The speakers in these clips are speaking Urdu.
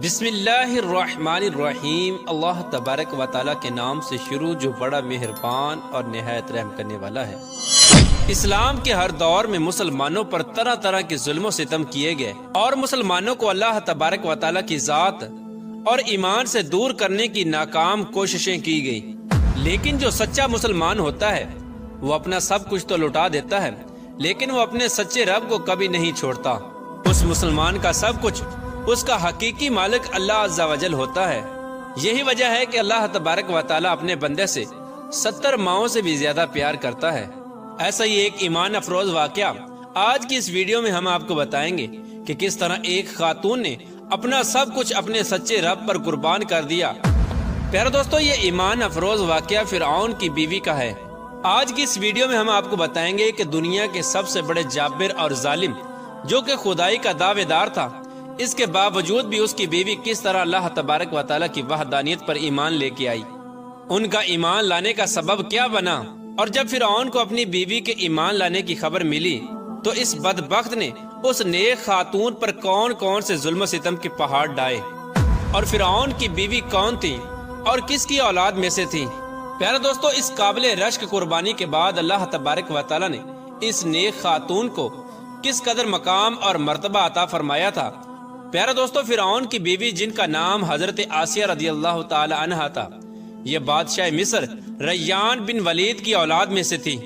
بسم اللہ الرحمن الرحیم۔ اللہ تبارک و تعالیٰ کے نام سے شروع جو بڑا مہربان اور نہایت رحم کرنے والا ہے۔ اسلام کے ہر دور میں مسلمانوں پر طرح طرح کے ظلم و ستم کیے گئے اور مسلمانوں کو اللہ تبارک و تعالیٰ کی ذات اور ایمان سے دور کرنے کی ناکام کوششیں کی گئی، لیکن جو سچا مسلمان ہوتا ہے وہ اپنا سب کچھ تو لٹا دیتا ہے، لیکن وہ اپنے سچے رب کو کبھی نہیں چھوڑتا۔ اس مسلمان کا سب کچھ اس کا حقیقی مالک اللہ عز و جل ہوتا ہے۔ یہی وجہ ہے کہ اللہ تبارک و تعالیٰ اپنے بندے سے 70 ماؤں سے بھی زیادہ پیار کرتا ہے۔ ایسا ہی ایک ایمان افروز واقعہ آج کی اس ویڈیو میں ہم آپ کو بتائیں گے کہ کس طرح ایک خاتون نے اپنا سب کچھ اپنے سچے رب پر قربان کر دیا۔ پیارے دوستو، یہ ایمان افروز واقعہ فرعون کی بیوی کا ہے۔ آج کی اس ویڈیو میں ہم آپ کو بتائیں گے کہ دنیا کے سب سے بڑے جابر اور ظالم جو کہ خدائی کا دعوے دار تھا، اس کے باوجود بھی اس کی بیوی کس طرح اللہ تبارک و تعالیٰ کی وحدانیت پر ایمان لے کے آئی۔ ان کا ایمان لانے کا سبب کیا بنا، اور جب فرعون کو اپنی بیوی کے ایمان لانے کی خبر ملی تو اس بدبخت نے اس نیک خاتون پر کون کون سے ظلم و ستم کے پہاڑ ڈائے، اور فرعون کی بیوی کون تھی اور کس کی اولاد میں سے تھی۔ پیارے دوستو، اس قابل رشک قربانی کے بعد اللہ تبارک و تعالیٰ نے اس نیک خاتون کو کس قدر مقام اور مرتبہ عطا فرمایا تھا۔ پیارے دوستو، فرعون کی بیوی جن کا نام حضرت آسیہ رضی اللہ تعالی عنہا تھا، یہ بادشاہ مصر ریان بن ولید کی اولاد میں سے تھی،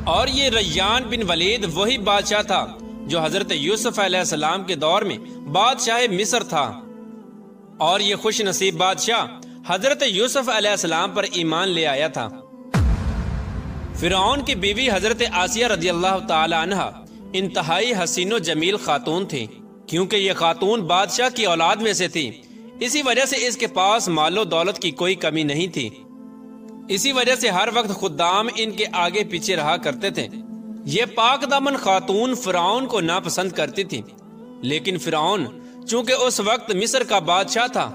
اور یہ ریان بن ولید وہی بادشاہ تھا جو حضرت یوسف علیہ السلام کے دور میں بادشاہ مصر تھا، اور یہ خوش نصیب بادشاہ حضرت یوسف علیہ السلام پر ایمان لے آیا تھا۔ فرعون کی بیوی حضرت آسیہ رضی اللہ تعالی عنہا انتہائی حسین و جمیل خاتون تھی، کیونکہ یہ خاتون بادشاہ کی اولاد میں سے تھی، اسی وجہ سے اس کے پاس مال و دولت کی کوئی کمی نہیں تھی۔ اسی وجہ سے ہر وقت خدام ان کے آگے پیچھے رہا کرتے تھے۔ یہ پاک دامن خاتون فرعون کو ناپسند کرتی تھی، لیکن فرعون چونکہ اس وقت مصر کا بادشاہ تھا،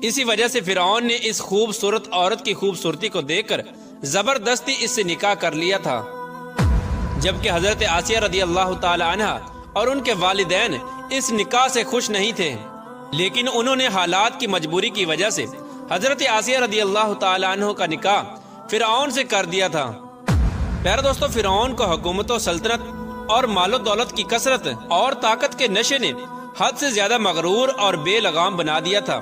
اسی وجہ سے فرعون نے اس خوبصورت عورت کی خوبصورتی کو دیکھ کر زبردستی اس سے نکاح کر لیا تھا، جبکہ حضرت آسیہ رضی اللہ تعالی عنہا اور ان کے والدین اس نکاح سے خوش نہیں تھے، لیکن انہوں نے حالات کی مجبوری کی وجہ سے حضرت آسیہ رضی اللہ تعالی عنہ کا نکاح فرعون سے کر دیا تھا۔ پیارے دوستو، فرعون کو حکومت و سلطنت اور مال و دولت کی کثرت اور طاقت کے نشے نے حد سے زیادہ مغرور اور بے لگام بنا دیا تھا۔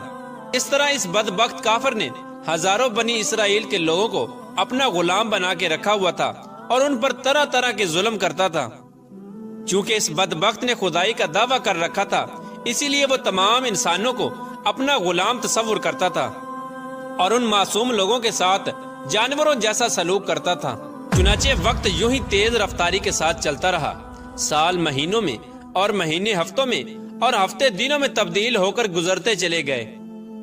اس طرح اس بدبخت کافر نے ہزاروں بنی اسرائیل کے لوگوں کو اپنا غلام بنا کے رکھا ہوا تھا اور ان پر طرح طرح کے ظلم کرتا تھا۔ چونکہ اس بدبخت نے خدائی کا دعویٰ کر رکھا تھا، اسی لیے وہ تمام انسانوں کو اپنا غلام تصور کرتا تھا اور ان معصوم لوگوں کے ساتھ جانوروں جیسا سلوک کرتا تھا۔ چنانچہ وقت یوں ہی تیز رفتاری کے ساتھ چلتا رہا، سال مہینوں میں اور مہینے ہفتوں میں اور ہفتے دنوں میں تبدیل ہو کر گزرتے چلے گئے،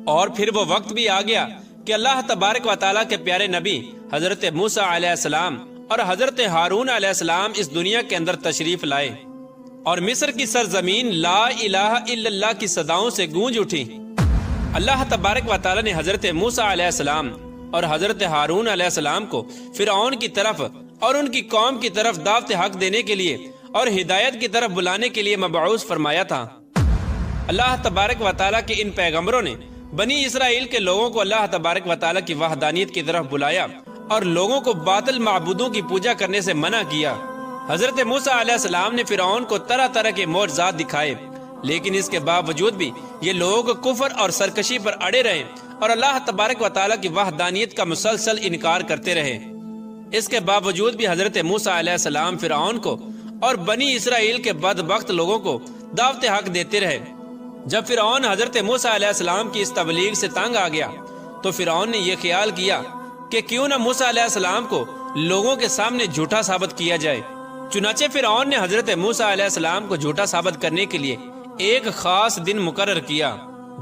اور پھر وہ وقت بھی آ گیا کہ اللہ تبارک و تعالیٰ کے پیارے نبی حضرت موسیٰ علیہ السلام اور حضرت ہارون علیہ السلام اس دنیا کے اندر تشریف لائے، اور مصر کی سرزمین لا الہ الا اللہ کی صداؤں سے گونج اٹھی۔ اللہ تبارک و تعالیٰ نے حضرت موسیٰ علیہ السلام اور حضرت ہارون علیہ السلام کو فرعون کی طرف اور ان کی قوم کی طرف دعوت حق دینے کے لیے اور ہدایت کی طرف بلانے کے لیے مبعوث فرمایا تھا۔ اللہ تبارک و تعالیٰ کے ان پیغمبروں نے بنی اسرائیل کے لوگوں کو اللہ تبارک و تعالیٰ کی وحدانیت کی طرف بلایا اور لوگوں کو باطل معبودوں کی پوجا کرنے سے منع کیا۔ حضرت موسیٰ علیہ السلام نے فرعون کو طرح طرح کے معجزات دکھائے، لیکن اس کے باوجود بھی یہ لوگ کفر اور سرکشی پر اڑے رہے اور اللہ تبارک و تعالیٰ کی وحدانیت کا مسلسل انکار کرتے رہے۔ اس کے باوجود بھی حضرت موسیٰ علیہ السلام فرعون کو اور بنی اسرائیل کے بدبخت لوگوں کو دعوت حق دیتے رہے۔ جب فرعون حضرت موسیٰ علیہ السلام کی اس تبلیغ سے تنگ آ گیا تو فرعون نے یہ خیال کیا کہ کیوں نہ موسیٰ علیہ السلام کو لوگوں کے سامنے جھوٹا ثابت کیا جائے۔ چنانچہ فرعون نے حضرت موسیٰ علیہ السلام کو جھوٹا ثابت کرنے کے لیے ایک خاص دن مقرر کیا،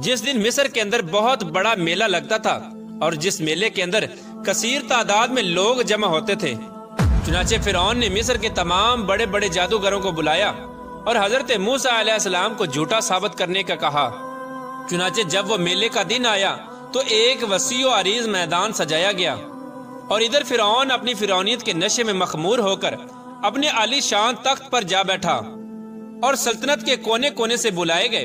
جس دن مصر کے اندر بہت بڑا میلہ لگتا تھا اور جس میلے کے اندر کثیر تعداد میں لوگ جمع ہوتے تھے۔ چنانچہ فرعون نے مصر کے تمام بڑے بڑے جادوگروں کو بلایا اور حضرت موسیٰ علیہ السلام کو جھوٹا ثابت کرنے کا کہا۔ چنانچہ جب وہ میلے کا دن آیا تو ایک وسیع و عریض میدان سجایا گیا، اور ادھر فرعون اپنی فرعونیت کے نشے میں مخمور ہو کر اپنے عالی شان تخت پر جا بیٹھا، اور سلطنت کے کونے کونے سے بلائے گئے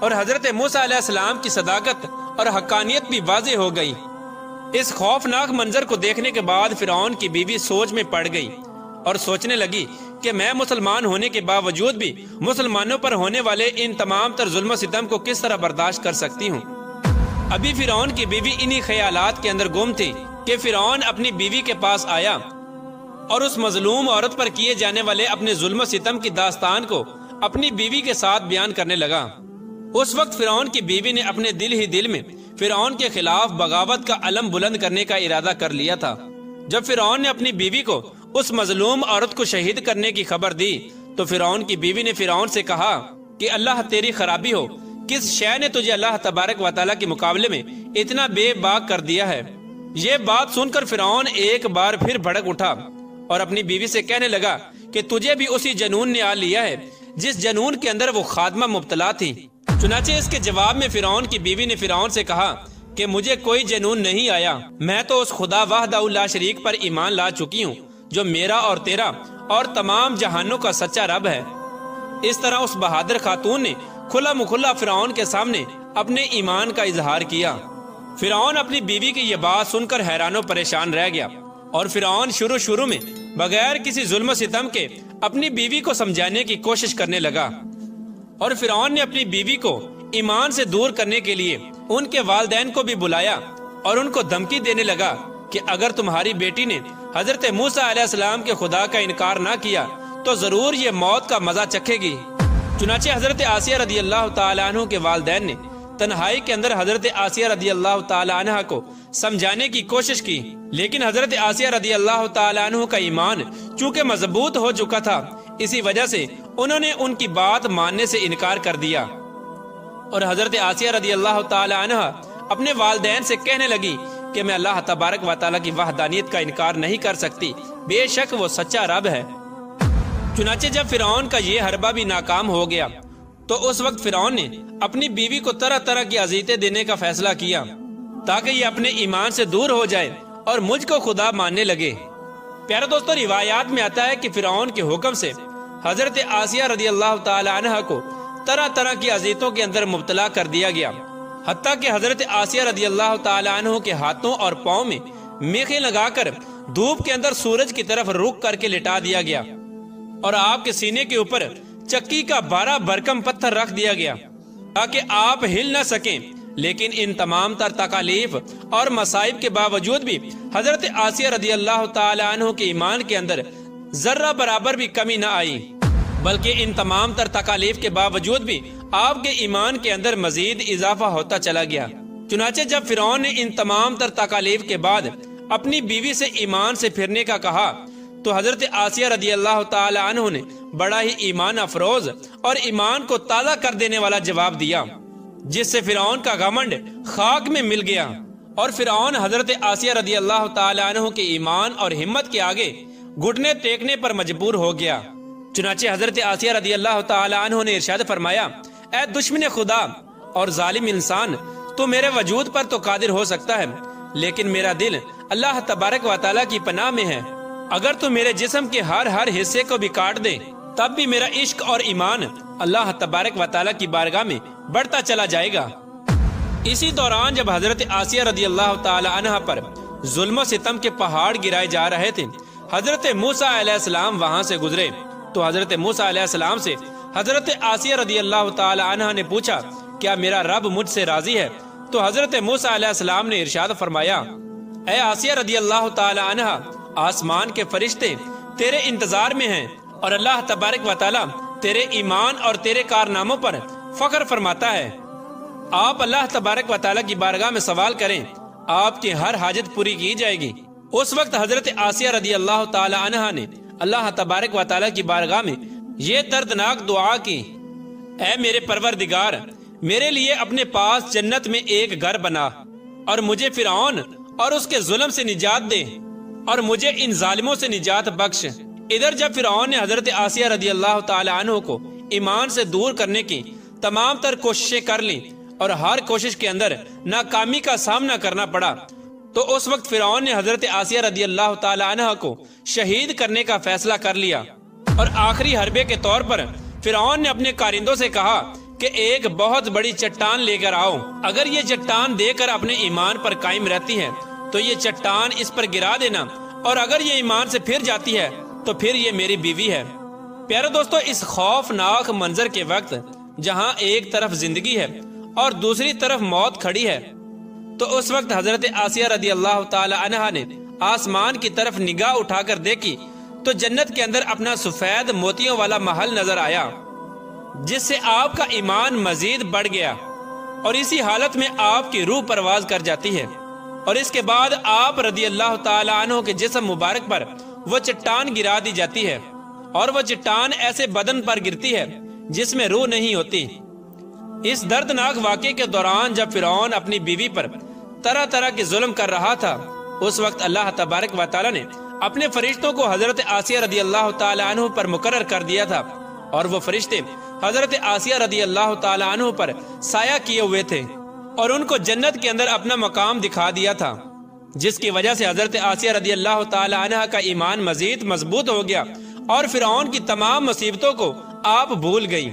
اور حضرت موسیٰ علیہ السلام کی صداقت اور حقانیت بھی واضح ہو گئی۔ اس خوفناک منظر کو دیکھنے کے بعد فرعون کی بیوی سوچ میں پڑ گئی اور سوچنے لگی کہ میں مسلمان ہونے کے باوجود بھی مسلمانوں پر ہونے والے ان تمام تر ظلم و ستم کو کس طرح برداشت کر سکتی ہوں۔ ابھی فرعون کی بیوی انہی خیالات کے اندر گم تھی کہ فرعون اپنی بیوی کے پاس آیا اور اس مظلوم عورت پر کیے جانے والے اپنے ظلم و ستم کی داستان کو اپنی بیوی کے ساتھ بیان کرنے لگا۔ اس وقت فرعون کی بیوی نے اپنے دل ہی دل میں فرعون کے خلاف بغاوت کا علم بلند کرنے کا ارادہ کر لیا تھا۔ جب فرعون نے اپنی بیوی کو اس مظلوم عورت کو شہید کرنے کی خبر دی تو فرعون کی بیوی نے فرعون سے کہا کہ اللہ تیری خرابی ہو، کس شے نے تجھے اللہ تبارک و تعالیٰ کے مقابلے میں اتنا بے باک کر دیا ہے؟ یہ بات سن کر فرعون ایک بار پھر بھڑک اٹھا اور اپنی بیوی سے کہنے لگا کہ تجھے بھی اسی جنون نے آ لیا ہے جس جنون کے اندر وہ خادمہ مبتلا تھی۔ چنانچہ اس کے جواب میں فرعون کی بیوی نے فرعون سے کہا کہ مجھے کوئی جنون نہیں آیا، میں تو اس خدا وحدہ لا شریک پر ایمان لا چکی ہوں جو میرا اور تیرا اور تمام جہانوں کا سچا رب ہے۔ اس طرح اس بہادر خاتون نے کھلا مکھلا فرعون کے سامنے اپنے ایمان کا اظہار کیا۔ فرعون اپنی بیوی کی یہ بات سن کر حیران و پریشان رہ گیا اور فرعون شروع میں بغیر کسی ظلم و ستم کے اپنی بیوی کو سمجھانے کی کوشش کرنے لگا، اور فرعون نے اپنی بیوی کو ایمان سے دور کرنے کے لیے ان کے والدین کو بھی بلایا اور ان کو دھمکی دینے لگا کہ اگر تمہاری بیٹی نے حضرت موسیٰ علیہ السلام کے خدا کا انکار نہ کیا تو ضرور یہ موت کا مزہ چکھے گی۔ چنانچہ حضرت آسیہ رضی اللہ تعالیٰ عنہ کے والدین نے تنہائی کے اندر حضرت آسیہ رضی اللہ تعالیٰ عنہ کو سمجھانے کی کوشش کی، لیکن حضرت آسیہ رضی اللہ تعالیٰ عنہ کا ایمان چونکہ مضبوط ہو چکا تھا، اسی وجہ سے انہوں نے ان کی بات ماننے سے انکار کر دیا، اور حضرت آسیہ رضی اللہ تعالیٰ عنہ اپنے والدین سے کہنے لگی کہ میں اللہ تبارک و تعالیٰ کی وحدانیت کا انکار نہیں کر سکتی، بے شک وہ سچا رب ہے۔ چنانچہ جب فرعون کا یہ حربہ بھی ناکام ہو گیا تو اس وقت فرعون نے اپنی بیوی کو طرح طرح کی اذیتیں دینے کا فیصلہ کیا تاکہ یہ اپنے ایمان سے دور ہو جائے اور مجھ کو خدا ماننے لگے۔ پیارے دوستو، روایات میں آتا ہے کہ فرعون کے حکم سے حضرت آسیہ رضی اللہ تعالی عنہ کو طرح طرح کی اذیتوں کے اندر مبتلا کر دیا گیا، حتیٰ کہ حضرت آسیہ رضی اللہ تعالی عنہ کے ہاتھوں اور پاؤں میں میخیں لگا کر دھوپ کے اندر سورج کی طرف رخ کر کے لٹا دیا گیا، اور آپ کے سینے کے اوپر چکی کا 12 بھرکم پتھر رکھ دیا گیا تاکہ آپ ہل نہ سکیں۔ لیکن ان تمام تر تکالیف اور مصائب کے باوجود بھی حضرت آسیہ رضی اللہ تعالی عنہ کے ایمان کے اندر ذرہ برابر بھی کمی نہ آئی، بلکہ ان تمام تر تکالیف کے باوجود بھی آپ کے ایمان کے اندر مزید اضافہ ہوتا چلا گیا۔ چنانچہ جب فرعون نے ان تمام تر تکالیف کے بعد اپنی بیوی سے ایمان سے پھرنے کا کہا تو حضرت آسیہ رضی اللہ تعالی عنہ نے بڑا ہی ایمان افروز اور ایمان کو تازہ کر دینے والا جواب دیا، جس سے فرعون کا گھمنڈ خاک میں مل گیا، اور فرعون حضرت آسیہ رضی اللہ تعالی عنہ کے ایمان اور ہمت کے آگے گھٹنے ٹیکنے پر مجبور ہو گیا۔ چنانچہ حضرت آسیہ رضی اللہ تعالی عنہ نے ارشاد فرمایا، اے دشمن خدا اور ظالم انسان، تو میرے وجود پر تو قادر ہو سکتا ہے، لیکن میرا دل اللہ تبارک و تعالیٰ کی پناہ میں ہے۔ اگر تو میرے جسم کے ہر حصے کو بھی کاٹ دے تب بھی میرا عشق اور ایمان اللہ تبارک و تعالیٰ کی بارگاہ میں بڑھتا چلا جائے گا۔ اسی دوران جب حضرت آسیہ رضی اللہ تعالی عنہ پر ظلم و ستم کے پہاڑ گرائے جا رہے تھے، حضرت موسیٰ علیہ السلام وہاں سے گزرے تو حضرت موسیٰ علیہ السلام سے حضرت آسیہ رضی اللہ تعالی عنہ نے پوچھا، کیا میرا رب مجھ سے راضی ہے؟ تو حضرت موسیٰ علیہ السلام نے ارشاد فرمایا، اے آسیہ رضی اللہ تعالی عنہ، آسمان کے فرشتے تیرے انتظار میں ہیں اور اللہ تبارک و تعالیٰ تیرے ایمان اور تیرے کارناموں پر فخر فرماتا ہے۔ آپ اللہ تبارک و تعالیٰ کی بارگاہ میں سوال کریں، آپ کی ہر حاجت پوری کی جائے گی۔ اس وقت حضرت آسیہ رضی اللہ تعالی عنہ نے اللہ تبارک و تعالیٰ کی بارگاہ میں یہ دردناک دعا کی، اے میرے پروردگار، میرے لیے اپنے پاس جنت میں ایک گھر بنا اور مجھے فرعون اور اس کے ظلم سے نجات دے اور مجھے ان ظالموں سے نجات بخش۔ ادھر جب فرعون نے حضرت آسیہ رضی اللہ تعالی عنہ کو ایمان سے دور کرنے کی تمام تر کوششیں کر لیں اور ہر کوشش کے اندر ناکامی کا سامنا کرنا پڑا، تو اس وقت فرعون نے حضرت آسیہ رضی اللہ تعالی عنہ کو شہید کرنے کا فیصلہ کر لیا، اور آخری حربے کے طور پر فرعون نے اپنے کارندوں سے کہا کہ ایک بہت بڑی چٹان لے کر آؤ، اگر یہ چٹان دے کر اپنے ایمان پر قائم رہتی ہے تو یہ چٹان اس پر گرا دینا، اور اگر یہ ایمان سے پھر جاتی ہے تو پھر یہ میری بیوی ہے۔ پیارے دوستو، اس خوفناک منظر کے وقت جہاں ایک طرف زندگی ہے اور دوسری طرف موت کھڑی ہے، تو اس وقت حضرت آسیہ رضی اللہ تعالی عنہا نے آسمان کی طرف نگاہ اٹھا کر دیکھی تو جنت کے اندر اپنا سفید موتیوں والا محل نظر آیا، جس سے آپ کا ایمان مزید بڑھ گیا، اور اسی حالت میں آپ کی روح پرواز کر جاتی ہے، اور اس کے بعد آپ رضی اللہ تعالی عنہ کے جسم مبارک پر وہ چٹان گرا دی جاتی ہے، اور وہ چٹان ایسے بدن پر گرتی ہے جس میں روح نہیں ہوتی۔ اس دردناک واقعے کے دوران جب فرعون اپنی بیوی پر طرح طرح کے ظلم کر رہا تھا، اس وقت اللہ تبارک و تعالی نے اپنے فرشتوں کو حضرت آسیہ رضی اللہ تعالی عنہ پر مقرر کر دیا تھا، اور وہ فرشتے حضرت آسیہ رضی اللہ تعالی عنہ پر سایہ کیے ہوئے تھے، اور ان کو جنت کے اندر اپنا مقام دکھا دیا تھا، جس کی وجہ سے حضرت آسیہ رضی اللہ تعالی عنہ کا ایمان مزید مضبوط ہو گیا، اور فرعون کی تمام مصیبتوں کو آپ بھول گئی۔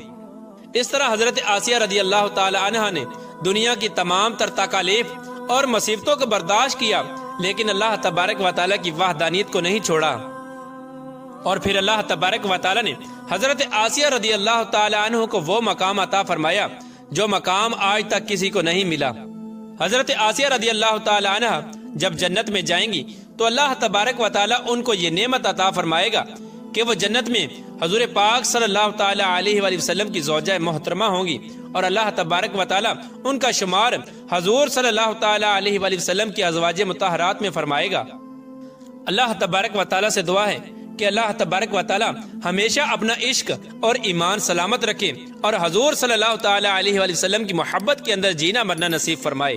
اس طرح حضرت آسیہ رضی اللہ تعالی عنہ نے دنیا کی تمام تر تکالیف اور مصیبتوں کو برداشت کیا، لیکن اللہ تبارک و تعالی کی وحدانیت کو نہیں چھوڑا، اور پھر اللہ تبارک و تعالی نے حضرت آسیہ رضی اللہ تعالی عنہ کو وہ مقام عطا فرمایا جو مقام آج تک کسی کو نہیں ملا۔ حضرت آسیہ رضی اللہ تعالی عنہ جب جنت میں جائیں گی تو اللہ تبارک و تعالی ان کو یہ نعمت عطا فرمائے گا کہ وہ جنت میں حضور پاک صلی اللہ تعالی علیہ وآلہ وسلم کی زوجہ محترمہ ہوں گی، اور اللہ تبارک و تعالی ان کا شمار حضور صلی اللہ تعالی علیہ وآلہ وسلم کی ازواج مطہرات میں فرمائے گا۔ اللہ تبارک و تعالی سے دعا ہے کہ اللہ تبارک و تعالی ہمیشہ اپنا عشق اور ایمان سلامت رکھے، اور حضور صلی اللہ تعالی علیہ وآلہ وسلم کی محبت کے اندر جینا مرنا نصیب فرمائے۔